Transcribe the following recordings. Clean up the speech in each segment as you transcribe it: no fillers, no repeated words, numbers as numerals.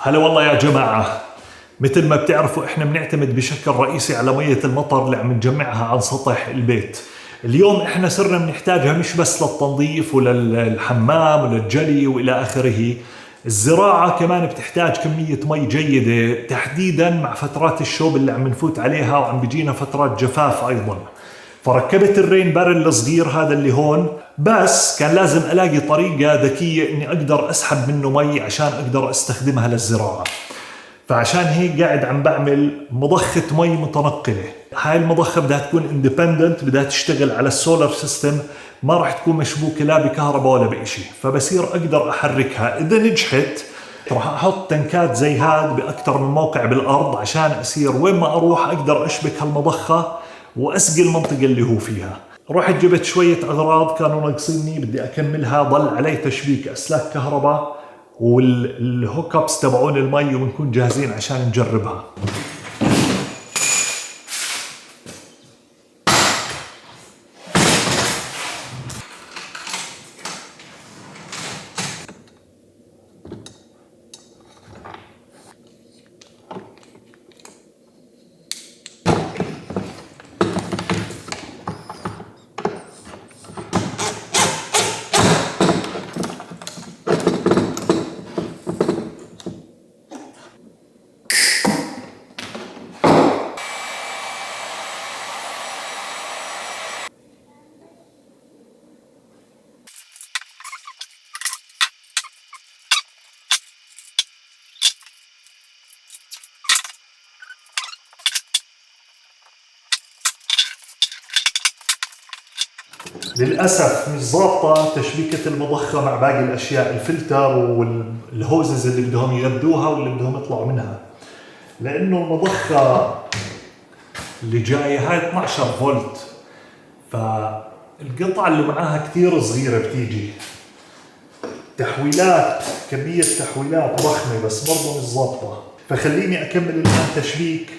هلا والله يا جماعة. مثل ما بتعرفوا احنا بنعتمد بشكل رئيسي على مية المطر اللي عم نجمعها عن سطح البيت. اليوم احنا صرنا بنحتاجها مش بس للتنظيف وللحمام وللجلي والى اخره. الزراعة كمان بتحتاج كمية مي جيدة، تحديدا مع فترات الشوب اللي عم نفوت عليها وعم بيجينا فترات جفاف ايضا. فركبت الرين بارل الصغير هذا اللي هون، بس كان لازم الاقي طريقة ذكية اني اقدر اسحب منه مي عشان اقدر استخدمها للزراعة. فعشان هيك قاعد عم بعمل مضخة مي متنقلة. هاي المضخة بدها تكون اندبندنت، بدها تشتغل على السولار سيستم، ما راح تكون مشبوكة لا بكهرباء ولا بإشي، فبصير اقدر احركها. اذا نجحت راح احط تنكات زي هاد باكثر من موقع بالارض عشان اصير وين ما اروح اقدر اشبك هالمضخة واسقي المنطقة اللي هو فيها. رحت جبت شوية اغراض كانوا ناقصيني بدي اكملها، ضل علي تشبيك اسلاك كهرباء والهوك ابس تبعون المي وبنكون جاهزين عشان نجربها. للأسف مش ظابطة تشبيكة المضخة مع باقي الأشياء، الفلتر والهوزز اللي بدهم يغذوها واللي بدهم يطلعوا منها، لأنه المضخة اللي جاية هاي 12 فولت، فالقطعة اللي معاها كثير صغيرة بتيجي تحويلات، كمية تحويلات ضخمة بس برضه مش ظابطة. فخليني أكمل الآن تشبيك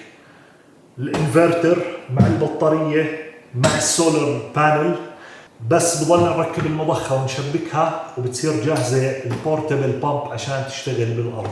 الانفرتر مع البطارية مع السولار بانل، بس بضل نركب المضخة ونشبكها وبتصير جاهزة البورتبل بامب عشان تشتغل بالأرض.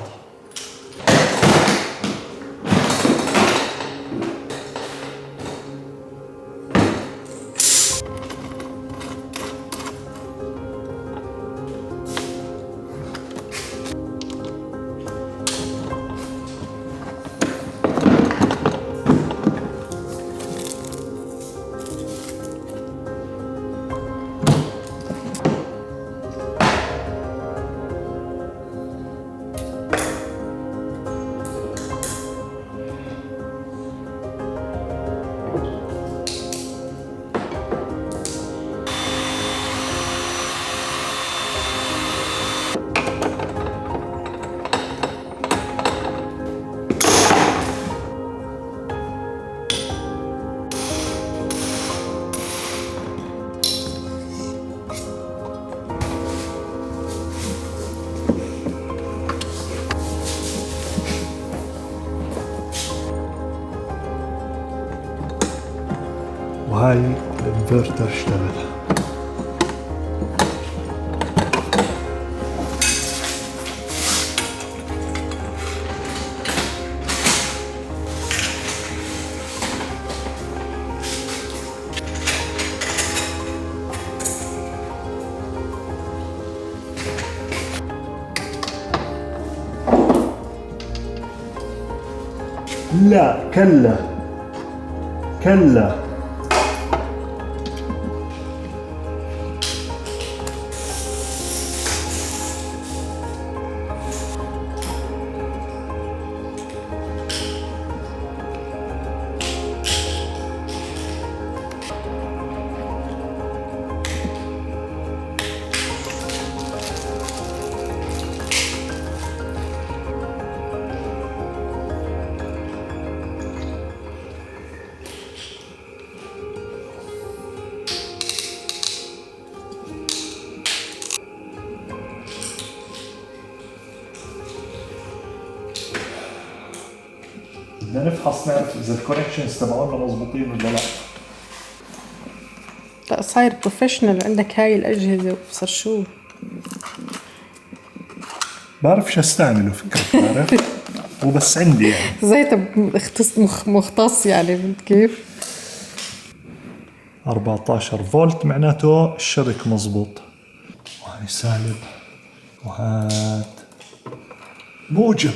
وهاي الانفرتر اشتغل. لا كلا كلا بدنا نفحص نعرف اذا الكونكشنز تبعونا مضبوطين ولا لا. لا صاير بروفيشنال عندك هاي الأجهزة وبصير شو بعرفش استعمله فكرة، بعرف وبس عندي يعني زيت مختص يعني. كيف 14 فولت معناته الشبك مزبوط. وهي سالب وهات موجب.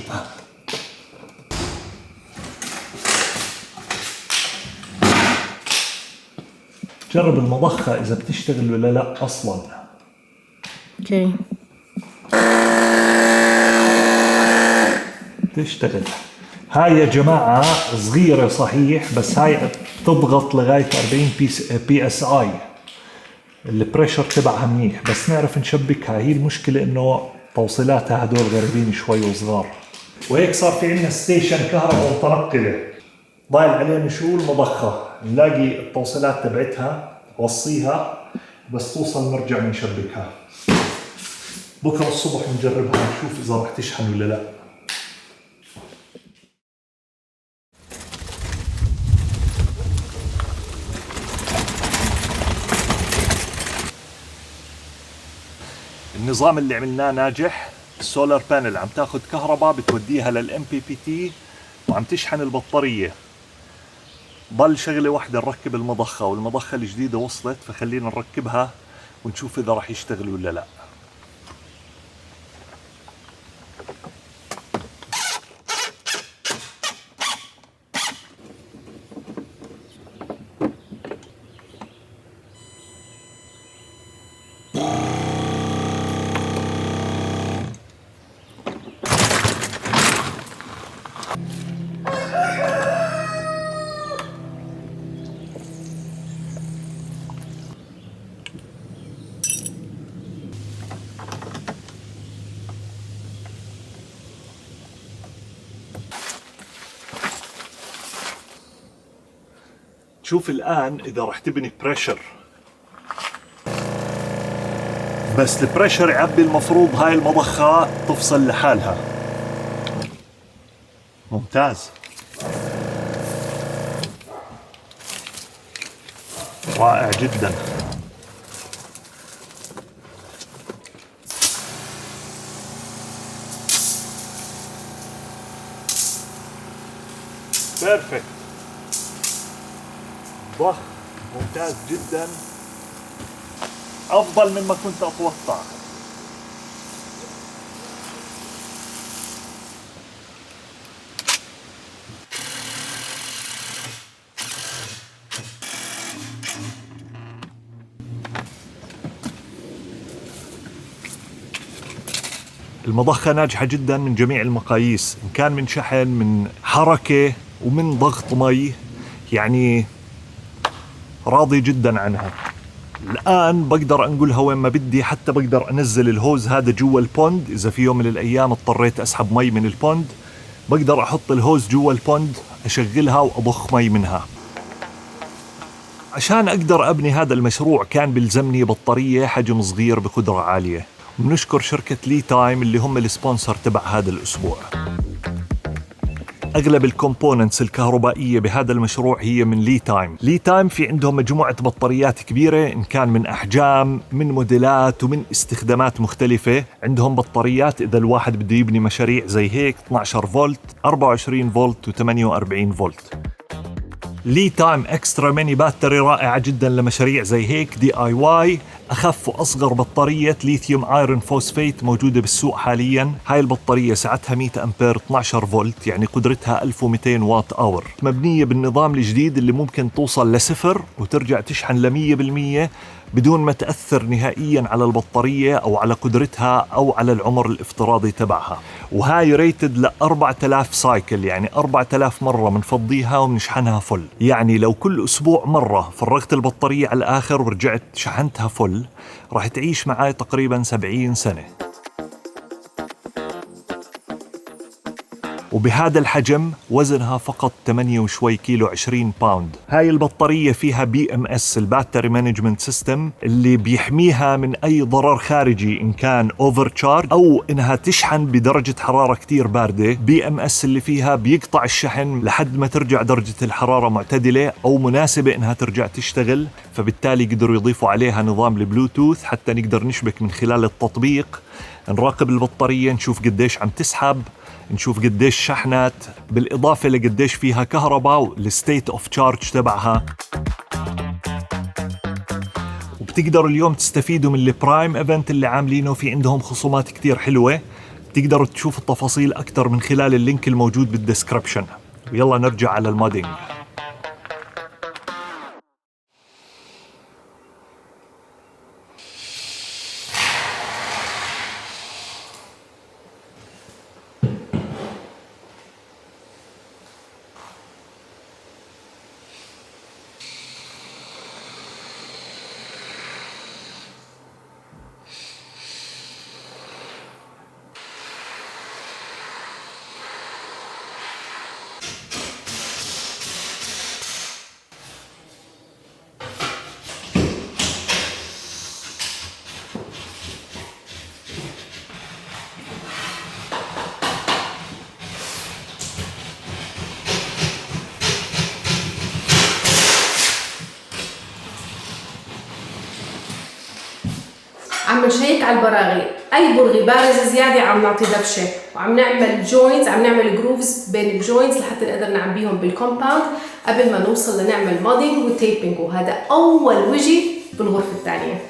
جرب المضخة إذا بتشتغل ولا لا أصلا. اوكي تشتغل. هاي يا جماعة صغيرة صحيح، بس هاي تضغط لغاية 40 بي اس اي، البريشر تبعها منيح، بس نعرف نشبكها. هي المشكلة انه توصيلاتها هدول غريبين شوي وصغار. وهيك صار في عندنا ستيشن كهرباء متنقلة ضايل علينا شو المضخة، نلاقي التوصيلات تبعتها وصيها، بس توصل نرجع نشبكها. بكرة الصبح نجربها نشوف إذا رح تشحن ولا لا. النظام اللي عملناه ناجح. السولار بانل عم تاخذ كهرباء بتوديها للام بي بي تي وعم تشحن البطارية. ضل شغلة واحدة نركب المضخة، والمضخة الجديدة وصلت، فخلينا نركبها ونشوف إذا رح يشتغل ولا لا. شوف الآن إذا رح تبني بريشر، بس البريشر يعبي المفروض هاي المضخة تفصل لحالها. ممتاز، رائع جدا. بيرفكت، ضخ ممتاز جدا، افضل مما كنت اتوقع. المضخة ناجحة جدا من جميع المقاييس، إن كان من شحن، من حركة، ومن ضغط مي، يعني راضي جدا عنها. الآن بقدر أنقلها وين ما بدي، حتى بقدر أنزل الهوز هذا جوا البوند. إذا في يوم من الأيام اضطريت أسحب مي من البوند، بقدر أحط الهوز جوا البوند، أشغلها وأضخ مي منها. عشان أقدر أبني هذا المشروع كان بلزمني بطارية حجم صغير بقدرة عالية، ونشكر شركة لي تايم اللي هم السبونسر تبع هذا الأسبوع. أغلب الكومبوننتس الكهربائية بهذا المشروع هي من لي تايم. لي تايم في عندهم مجموعة بطاريات كبيرة، إن كان من أحجام، من موديلات، ومن استخدامات مختلفة. عندهم بطاريات إذا الواحد بده يبني مشاريع زي هيك 12 فولت، 24 فولت، و48 فولت. لي تايم اكسترا ميني باتري رائعة جدا لمشاريع زي هيك، دي اي واي. اخف واصغر بطارية ليثيوم ايرون فوسفيت موجودة بالسوق حاليا. هاي البطارية سعتها 100 امبير، 12 فولت، يعني قدرتها 1200 واط اور. مبنية بالنظام الجديد اللي ممكن توصل لصفر وترجع تشحن ل100% بدون ما تأثر نهائيا على البطارية أو على قدرتها أو على العمر الافتراضي تبعها. وهاي ريتد ل 4000 سايكل، يعني 4000 مرة منفضيها ومنشحنها فل. يعني لو كل أسبوع مرة فرغت البطارية على الآخر ورجعت شحنتها فل، راح تعيش معاي تقريبا 70 سنة. وبهذا الحجم وزنها فقط 8 وشوي كيلو، 20 باوند. هاي البطارية فيها BMS الباتري مانجمنت سيستم اللي بيحميها من أي ضرر خارجي إن كان اوفر تشارج أو إنها تشحن بدرجة حرارة كتير باردة. BMS اللي فيها بيقطع الشحن لحد ما ترجع درجة الحرارة معتدلة أو مناسبة إنها ترجع تشتغل، فبالتالي قدروا يضيفوا عليها نظام البلوتوث حتى نقدر نشبك من خلال التطبيق، نراقب البطارية، نشوف قديش عم تسحب، نشوف قديش شحنات، بالإضافة لقديش فيها كهرباء والستيت اوف تشارج تبعها. وبتقدروا اليوم تستفيدوا من البرايم ايفنت اللي عاملينه، في عندهم خصومات كتير حلوة. بتقدروا تشوفوا التفاصيل أكتر من خلال اللينك الموجود بالديسكربشن. ويلا نرجع على المودينج. عم نشيك على البراغي، اي برغي بارز زياده عم نعطي دبشه، وعم نعمل جوينتس، عم نعمل جروفز بين الجوينتس لحتى نقدر نعبيهم بالكومباوند قبل ما نوصل لنعمل مودينج وتيبينج. وهذا اول وجه بالغرفه الثانيه.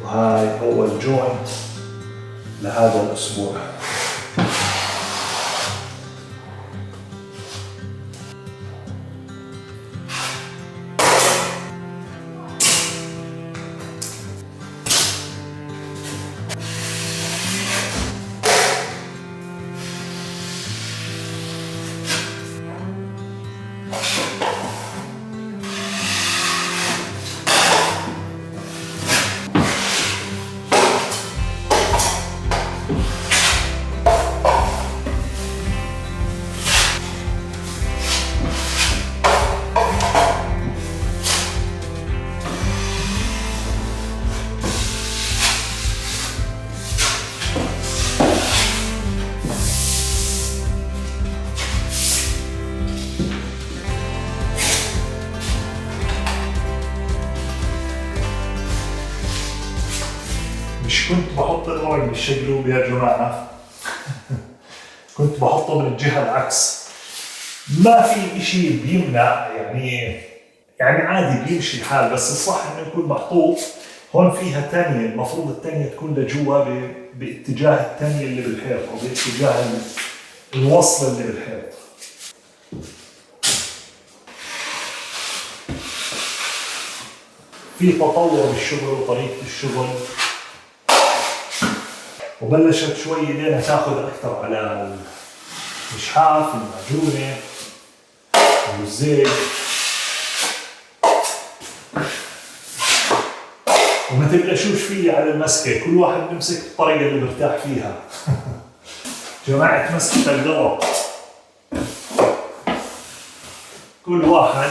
وهاي أول جوينت لهذا الأسبوع. مش كنت بحط الورق بالشقلوب يا جماعة كنت بحطه من الجهة العكس. ما في اشي بيمنع، يعني عادي بيمشي الحال، بس الصح انه يكون محطوط هون فيها تانية. المفروض التانية تكون لجوا باتجاه التانية اللي بالحيط او باتجاه الوصل اللي بالحيط. في تطور بالشغل وطريقة الشغل، وبلشت شوي ايدينا تاخذ اكثر على المشحاف، المعجونة والزيت، وما تبلشوش فيه على المسكة، كل واحد بيمسك الطريقة اللي مرتاح فيها. جماعة مسكة الغلط، كل واحد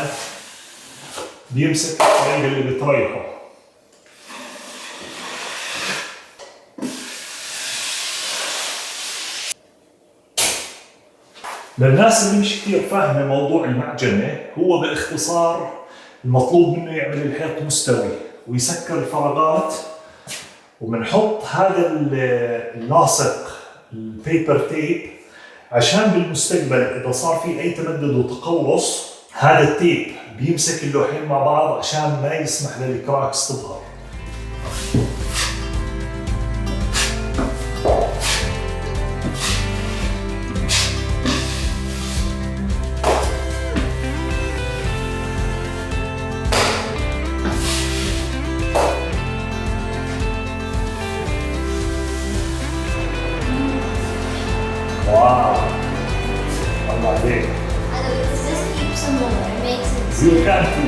بيمسك الطريقة اللي بتريحه. للناس اللي مش كتير فاهمة موضوع المعجنة، هو باختصار المطلوب منه يعمل الحيط مستوي ويسكر الفراغات، وبنحط هذا اللاصق البيبر تيب عشان بالمستقبل إذا صار في أي تمدد وتقوس هذا التيب بيمسك اللوحين مع بعض عشان ما يسمح للكراكس تظهر. واو، عرفت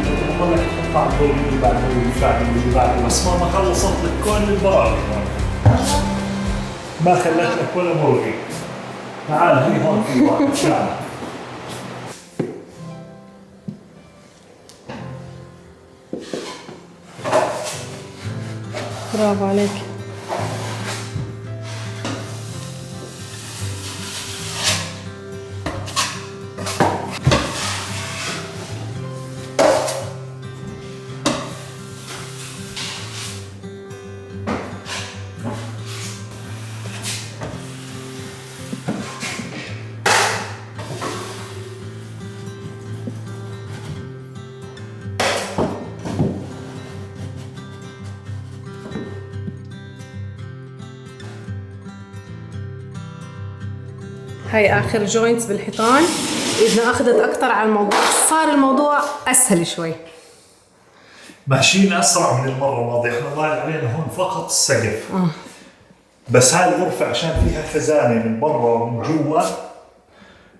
بطلع تقطع الدور اللي بعده واللي بعده واللي بعده، بس ما خلصت لك كل البراغي ما خلت لك ولا مرغي. تعال هي هون في واحد تعال. برافو عليك. هاي آخر جوينتس بالحيطان. إذا أخذت أكتر على الموضوع صار الموضوع أسهل شوي. ماشيين اسرع من المره الماضيه، احنا ضايل علينا هون فقط السقف. بس هاي الغرفه عشان فيها خزانه من برا ومن جوا،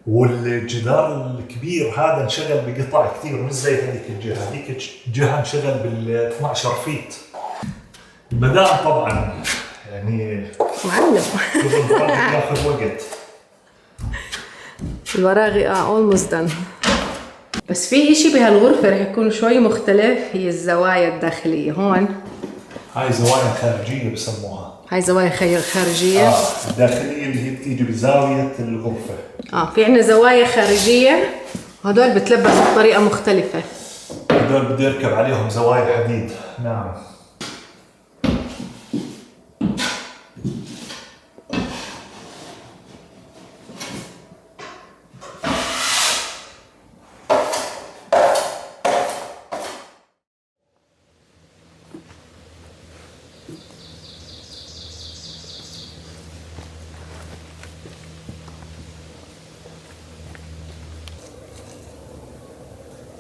والجدار الكبير هذا انشغل بقطع كثير مش زي هذيك الجهه، هذيك الجهه انشغل بال 12 فيت. البدائل طبعا يعني معلم. ياخذ وقت. البراغي almost done. بس في اشي بهالغرفة رح يكون شوي مختلف، هي الزوايا الداخلية. هون هاي زوايا خارجيه بسموها. هاي زوايا خارجية. الداخليه اللي هي بتيجي بزاويه الغرفه. في عنا زوايا خارجية وهدول بتلبسوا بطريقة مختلفة. هدول بده يركب عليهم زوايا حديد. نعم.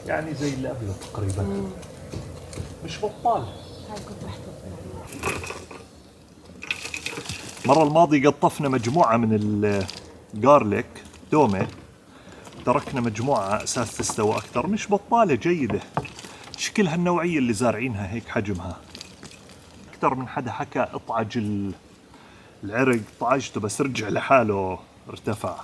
يعني زي اللي قبله تقريبا. مش بطال. المرة الماضية قطفنا مجموعة من الجارليك تومة، تركنا مجموعة على أساس تستوى أكثر. مش بطالة، جيدة. شكلها النوعية اللي زارعينها هيك حجمها. أكثر من حدا حكى اطعج العرق، طعجته بس رجع لحاله ارتفع.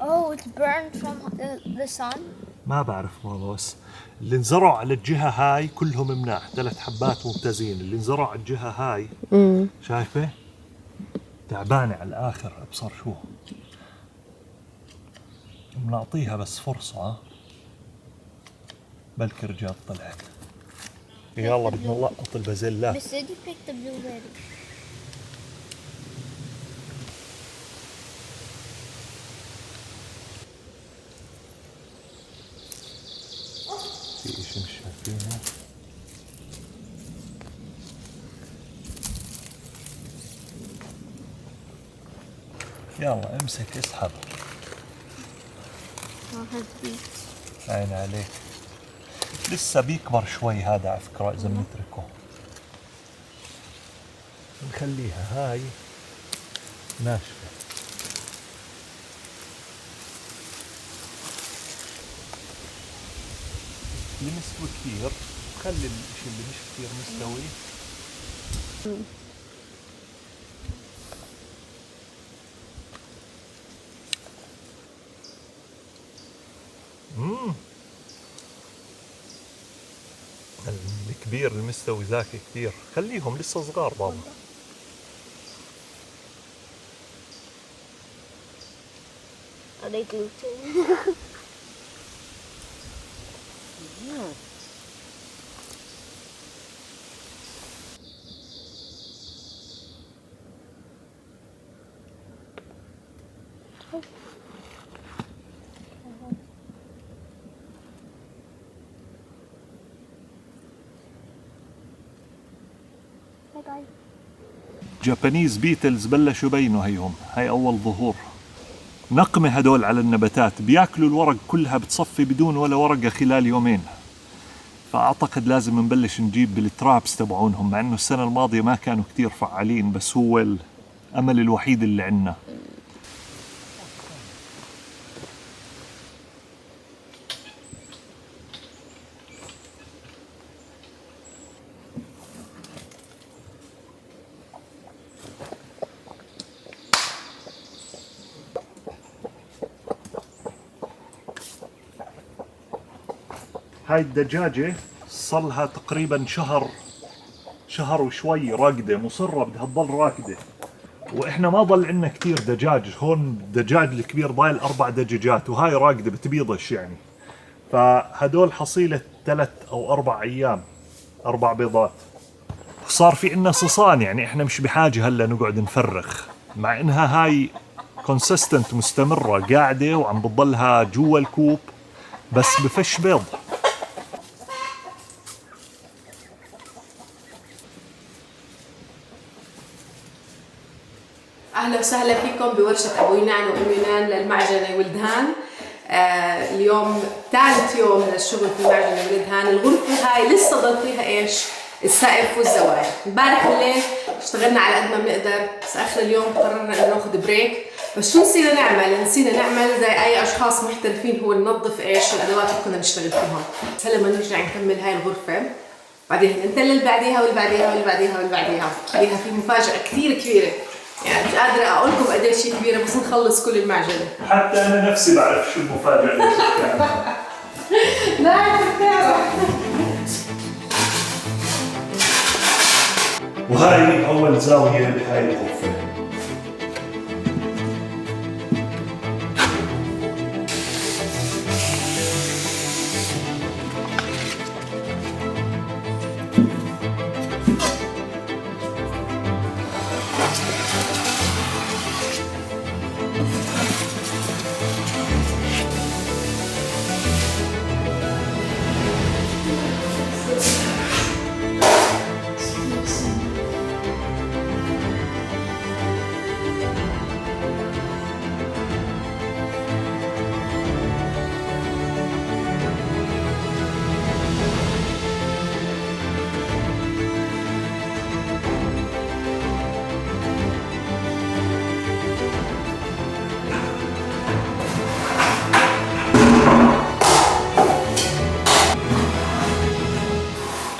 Oh, it's burned from the sun. ما بعرف ماما، بس اللي انزرعوا على الجهة هاي كلهم مناح، 3 حبات ممتازين. اللي انزرعوا على الجهة هاي شايفة تعبانة على الآخر. أبصر شو بنعطيها بس فرصة، بلكي رجعت طلعت. يلا بدنا نلقط البازلات. But did you pick the blueberry? في اشي مش شايفينه. يلا امسك اسحب. عين عليك. لسه بيكبر شوي هذا على فكرة إذا بنتركه. نخليها هاي ناشفة. اللي مستوي كثير خلي الشيء اللي مش كثير مستوي. الكبير المستوي ذاكي كثير، خليهم لسه صغار بابا. Are they gluten? جابانيز بيتلز بلشوا يبينوا هيهم. هاي أول ظهور. نقمة هدول على النباتات، بياكلوا الورق كلها بتصفي بدون ولا ورقة خلال يومين. فأعتقد لازم نبلش نجيب بالترابس تبعونهم، مع إنه السنة الماضية ما كانوا كتير فعالين، بس هو الأمل الوحيد اللي عنا. هاي الدجاجة صلها تقريبا شهر وشوي راقدة، مصرة بدها تضل راكدة، واحنا ما ضل عنا كتير دجاج. هون الدجاج الكبير ضايل 4 دجاجات، وهاي راقدة بتبيضش يعني. فهدول حصيلة 3 أو 4 أيام، 4 بيضات. صار في عنا صصان، يعني احنا مش بحاجة هلا نقعد نفرخ، مع انها هاي كونسيستنت مستمرة قاعدة وعم بتضلها جوا الكوب بس بفش بيض. اهلا وسهلا فيكم بورشه ابو ينان وام ينان للمعجنه والدهان. اليوم ثالث يوم للشغل في المعجنه والدهان. الغرفه هاي لسه ضل فيها ايش؟ السقف والزوايا. امبارح بالليل اشتغلنا على قد ما بنقدر، بس اخر اليوم قررنا انه ناخذ بريك. بس شو نسينا نعمل؟ نسينا نعمل زي اي اشخاص محترفين، هو ننظف ايش الادوات اللي كنا نشتغل فيهم. بس هلا بدنا نرجع نكمل هاي الغرفه، بعدين ننتقل اللي بعديها واللي بعديها واللي بعديها واللي بعديها. فيها في مفاجاه كثير كبيره، يعني مش قادرة أقول لكم قديش شيء كبيرة، بس نخلص كل المعجنة. حتى أنا نفسي بعرف شو المفاجأة اللي شفتها. لا بتعرف. وهاي أول زاوية بهاي الغرفة.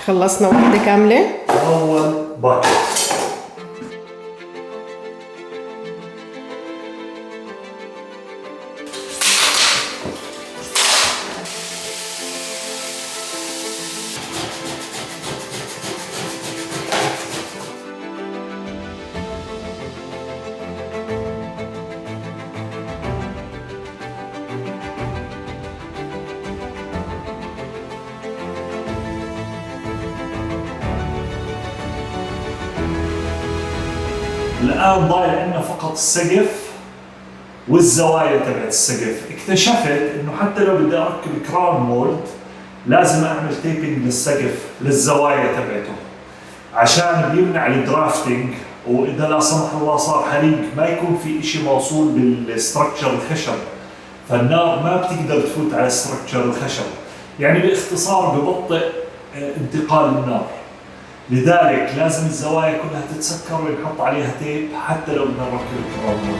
خلصنا واحدة كاملة. أول باكت. الآن ضايل عندنا فقط السقف والزوايا تبعت السقف. اكتشفت إنه حتى لو بدي أركب كراون مولد لازم أعمل تيبينج للسقف للزوايا تبعته، عشان بيمنع الدرافتنج، وإذا لا سمح الله صار حريق ما يكون في إشي موصول بالستركتشر الخشب، فالنار ما بتقدر تفوت على ستركتشر الخشب. يعني باختصار ببطئ انتقال النار. لذلك لازم الزوايا كلها تتسكر ونحط عليها تيب حتى لو بدنا نركب الكراون مولد.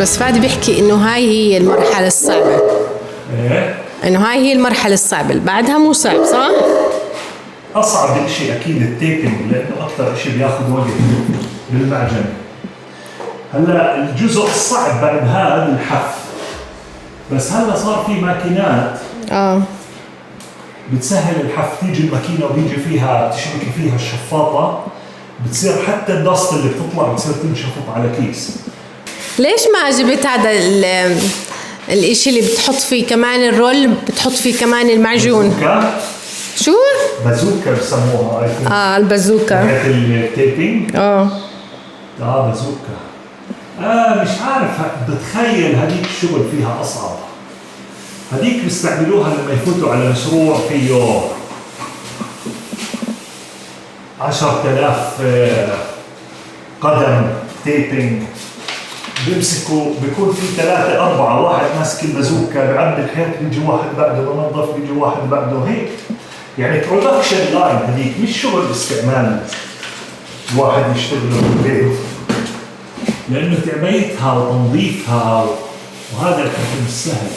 بس فادي بيحكي إنه هاي هي المرحلة الصعبة. إيه؟ إنه هاي هي المرحلة الصعبة، اللي بعدها مو صعب، صح؟ أصعب شيء أكيد التيبينج، لأنه أكثر شيء بياخذ وقت بالمعجن. هلا الجزء الصعب بعد هذا الحف، بس هلا صار في ماكينات بتسهل الحف. تيجي الماكينة وبيجي فيها تشبكي فيها الشفاطة، بتصير حتى الدست اللي بتطلع بتصير تنشفط على كيس. ليش ما عجبت هذا الاشي اللي بتحط فيه كمان الرول، بتحط فيه كمان المعجون؟ بازوكا؟ شو؟ بازوكا بسموها. البازوكا. تبعت التيبينج؟ بازوكا. مش عارف، بتخيل هذيك الشغل فيها أصعب. هذيك بيستعملوها لما يفوتوا على مشروع فيه 10,000 قدم تيبينج. بيمسكوا بيكون في 3 4 واحد ماسك البازوكا بعمل الحيط، بيجي واحد بعده بنظف، بيجي واحد بعده هيك. يعني برودكشن لاين هذيك، مش شغل استعمال الواحد يشتغله في البيت، لأنه تعبيتها وتنظيفها وهذا الحكي مش سهل.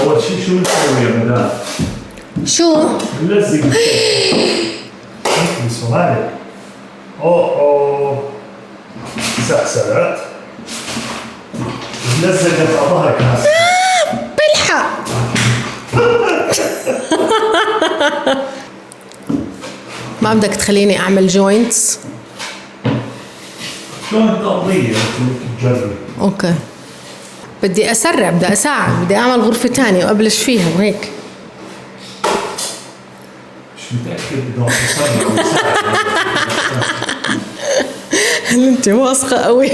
أول شيء شو نسوي يا مدام؟ شو؟ نلزق هيك بسهولة. أوه سعسعت لزقت على ظهرك ناس. بلحق. ما بدك تخليني اعمل جوينتس؟ شلون التقضية تجربي؟ اوكي. بدي اسرع، بدي اساعد، بدي اعمل غرفة تانية وابلش فيها وهيك. مش متأكد إذا تسرع وتساعد. انت واثقة قوي.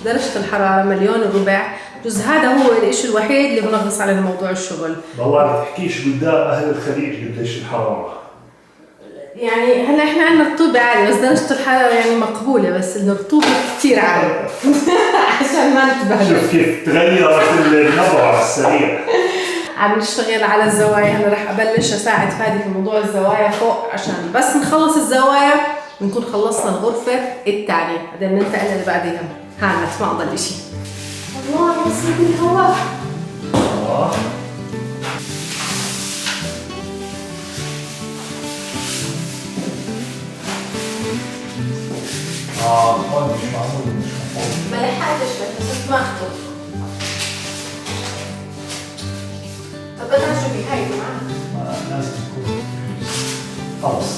درجة الحرارة 1,400,000. جزء هذا هو الشيء الوحيد اللي بنغص على موضوع الشغل. والله تحكيش قدام أهل الخليج قديش الحرارة. يعني هلا احنا عندنا رطوبة عالية، بس درجة الحرارة يعني مقبولة، بس الرطوبة كثير عالية. عشان ما نتبهدل. شوف كيف تغيرت النظرة على السريع. عم نشتغل على الزوايا، هلا رح ابلش اساعد فادي في موضوع الزوايا فوق، عشان بس نخلص الزوايا بنكون خلصنا الغرفة الثانية، بعدين ننتقل اللي بعديها. هانت ما ضل شيء. الله يسعد الهواء. هون مش معمول، مش مفهوم. ما لحقتش بس ما اخذه. طب بدنا شو في هاي معنا؟ لازم يكون خلص.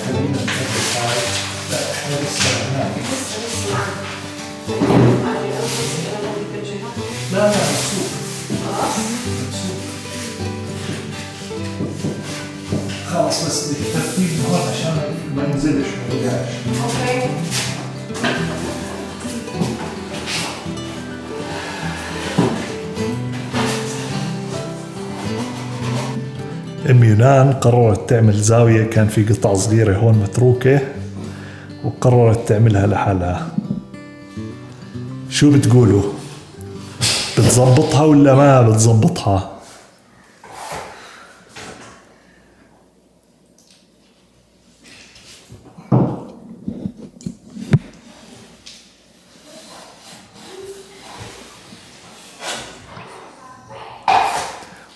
خلينا نكمل هاي. لا احنا لسه هناك. لسه معنا. لا مبسوط. خلاص. خلاص بس بدك ترتيب هون عشان ما ينزلش ما يوقعش. اوكي. ام يونان قررت تعمل زاوية، كان في قطعة صغيرة هون متروكة وقررت تعملها لحالها. شو بتقولوا؟ بتزبطها ولا ما بتزبطها؟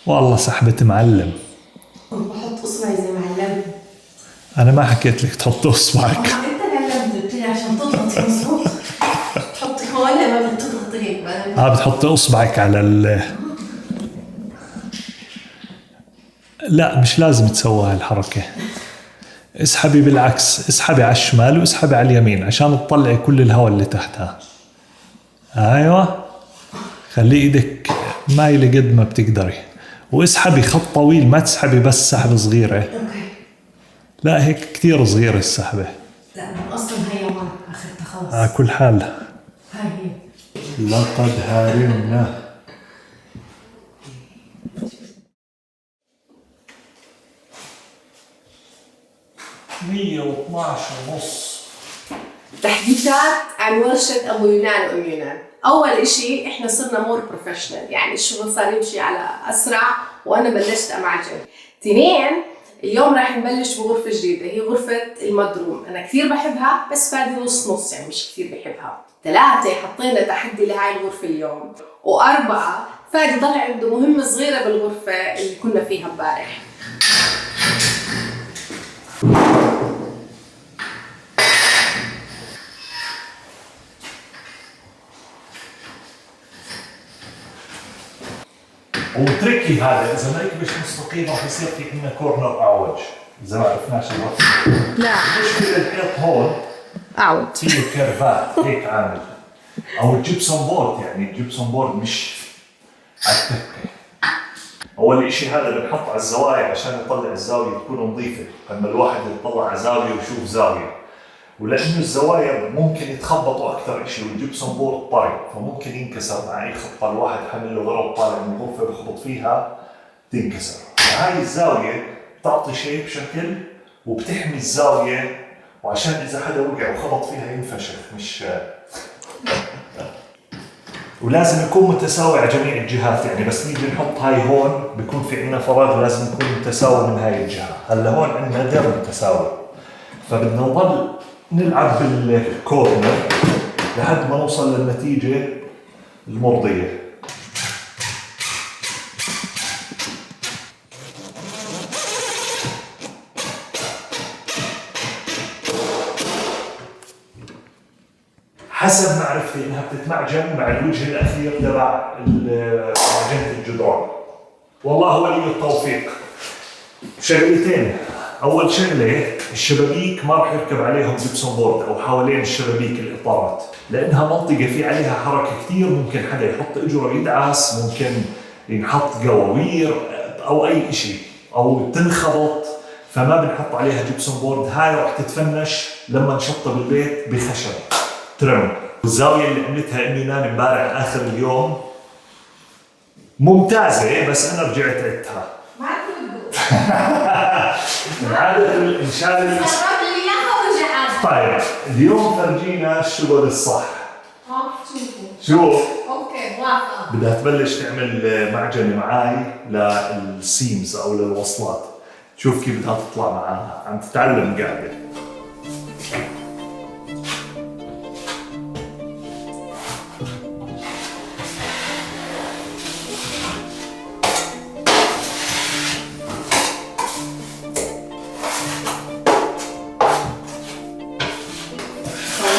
والله سحبة معلم. بحط اصبعي زي ما علمت. أنا ما حكيت لك تحط إصبعك. انت اللي علمت، قلت لي عشان تضغطي مظبوط. تحطي هون لما بتضغطي هيك بعدين. بتحطي إصبعك على لا مش لازم تسوي هاي الحركة. اسحبي بالعكس، اسحبي على الشمال واسحبي على اليمين عشان تطلعي كل الهواء اللي تحتها. ايوه، خلي ايدك مايلة قد ما بتقدري، واسحبي خط طويل، ما تسحبي بس سحبة صغيرة. اوكي. لا هيك كثير صغيرة السحبة. لا اصلا هي هون اخذتها خلص. كل حال. هاي هي. لقد هارمنا. مية 12.5. تحديثات عن ورشة أبو يونان وأم يونان. أول إشي إحنا صرنا مور بروفيشنال، يعني الشغل صار يمشي على أسرع وأنا بلشت أمعجن. 2 اليوم راح نبلش بغرفة جديدة، هي غرفة المدروم. أنا كثير بحبها بس فادي نص نص، يعني مش كثير بحبها. 3 حطينا تحدي لهاي الغرفة اليوم، و4 فادي ضل عنده مهمة صغيرة بالغرفة اللي كنا فيها امبارح. وتركي هذا اذا ما يكبش مستقيم راح يصير في عندنا كورنر اعوج اذا ما عرفناش الوقت. لا مشكلة الحيط هون اعود فيه كيرفات هيك عامل، او الجبسون بورد، يعني الجبسون بورد مش على التكه. اول اشي هذا بنحط على الزوايا عشان يطلع الزاويه تكون نظيفه، لما الواحد يطلع على زاويه ويشوف زاويه، ولانه الزوايا ممكن يتخبطوا اكثر شيء والجبسون بورد طري فممكن ينكسر مع اي خطه الواحد حمل له غرض طالع من الغرفه بخبط فيها تنكسر. هاي الزاويه بتعطي شيب شكل وبتحمي الزاويه، وعشان اذا حدا وقع وخبط فيها ينفشخ مش ولازم يكون متساوي على جميع الجهات، يعني بس نيجي نحط هاي هون بيكون في عندنا فراغ لازم يكون متساوي من هاي الجهة. هلا هون عندنا درب متساوي فبدنا نضل نلعب بالكورنر لحد ما نوصل للنتيجة المرضية. حسب معرفتي انها بتتمعجن مع الوجه الاخير تبع معجنة الجدران. والله ولي التوفيق. شغلتين، اول شغله الشبابيك ما راح يركب عليهم جبسون بورد او حوالين الشبابيك الاطارات، لانها منطقه في عليها حركه كثير، ممكن حدا يحط اجره يدعس، ممكن ينحط قواوير او اي شيء او تنخبط، فما بنحط عليها جبسون بورد. هاي راح تتفنش لما نشطب البيت بخشب ترم. الزاويه اللي عملتها امي نان امبارح اخر اليوم ممتازه، بس انا رجعت عدتها. ما عرفت عادة الإنشاء طيب اليوم فرجينا الشغل الصح. شوف اوكي موافقة. بدها تبلش تعمل معجنة معاي للسيمز أو للوصلات. شوف كيف بدها تطلع معاها، عم تتعلم قاعدة.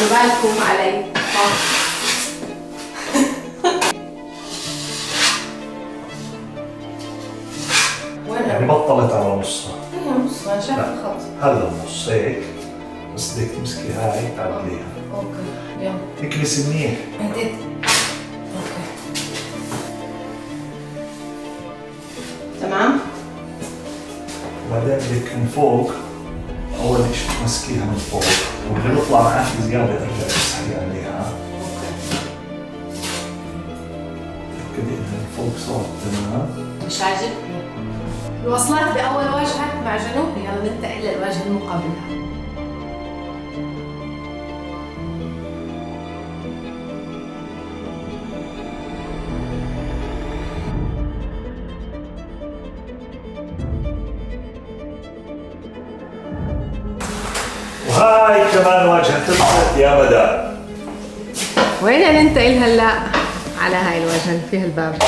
بالكم علي. يعني بطلت على نصها. هي نص ما شاف الخط. هذا النص هيك، بس بدك تمسكي هاي تعدليها. اوكي يلا. اكنسي منيح. هديت. اوكي. تمام؟ وبعدين بدك من فوق أول شيء تمسكيها من فوق، واللي بيطلع معك زيادة ارجع تسحبي عليها. تأكدي إنها من فوق صارت تمام. مش عاجبني. الوصلات بأول واجهة مع جنوب، يلا ننتقل للواجهة المقابلة. وهاي كمان واجهة طلعت يا مدى. وين ننتقل هلا على هاي الواجهة اللي فيها الباب؟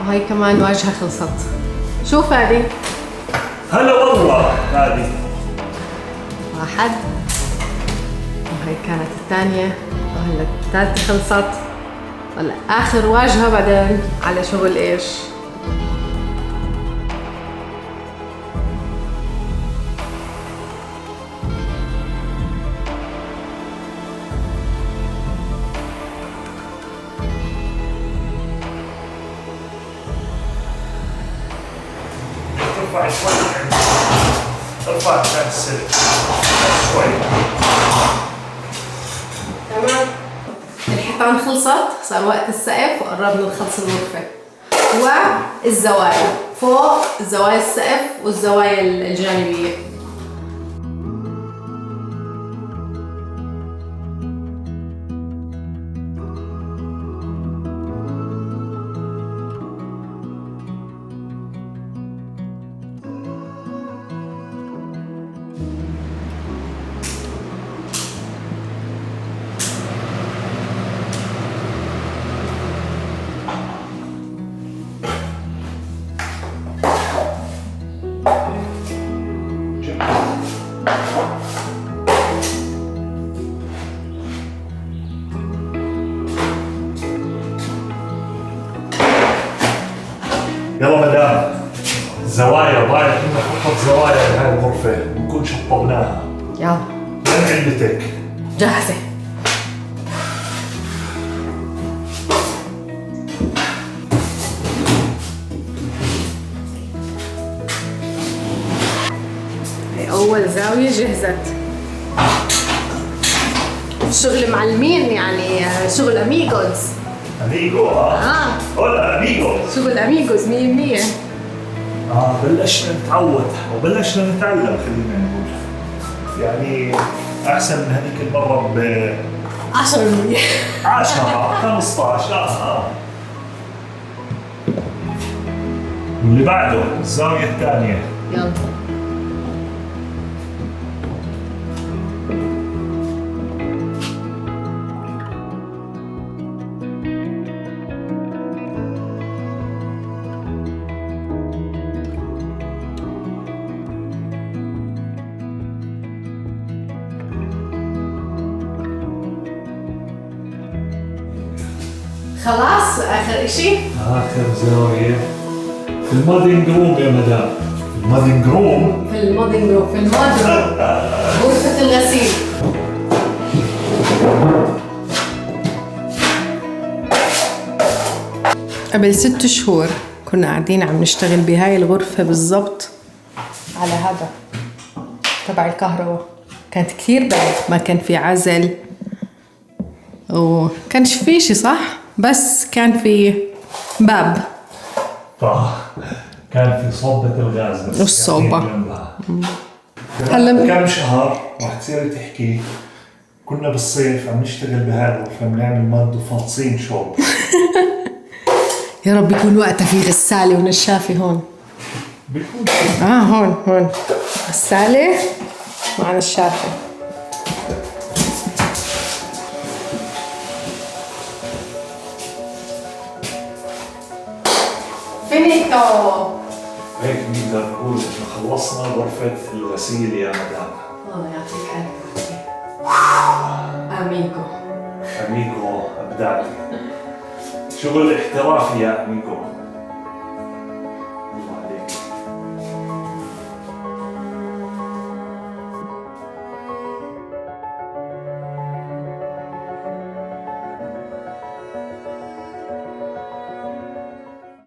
وهي كمان واجهة خلصت. شوف هذه. هلا والله هذه. واحد. وهي كانت الثانية، وهلا الثالثة خلصت. هلا آخر واجهة بعدين على شغل ايش؟ ارفع شوي، ارفع عشان السلك شوي. تمام. الحيطان خلصت، صار وقت السقف وقربنا نخلص الغرفة. والزوايا فوق، زوايا السقف والزوايا الجانبية. يلا مدام، زوايا ضايع عندنا فقط زوايا بهاي الغرفة بنكون شطبناها. يلا وين علبتك؟ جاهزة. هي أول زاوية جهزت. شغل معلمين يعني، شغل أميغوز. أميغو هولا أميغو. شغل أميغوز 100%. بلشنا نتعود وبلشنا نتعلم، خلينا نقول. يعني أحسن من هذيك المرة ب 10%. 10 15. واللي بعده الزاوية الثانية. يلا. خلاص آخر إشي. آخر زاوية في المودينج روم يا مدام. في المودينج روم. في المودينج روم، في المود روم. غرفة الغسيل. قبل 6 شهور كنا قاعدين عم نشتغل بهاي الغرفة بالضبط على هذا تبع الكهرباء. كانت كثير بعيد، ما كان في عزل وكانش في شي صح، بس كان في باب. كان في صوبة الغاز بس. والصوبة. كم شهر راح تصيري تحكي كنا بالصيف عم نشتغل بهاي الغرفة بنعمل ماد وفاطسين شوب. يا رب يكون وقتها في غسالة ونشافة هون. بيكون هون غسالة مع نشافة. فينيتو. هيك نقدر نقول إنه خلصنا غرفة الغسيل يا مدام. الله يعطيك العافية. أميغو. أميغو أبدالي. شغل احترافي يا أميغو.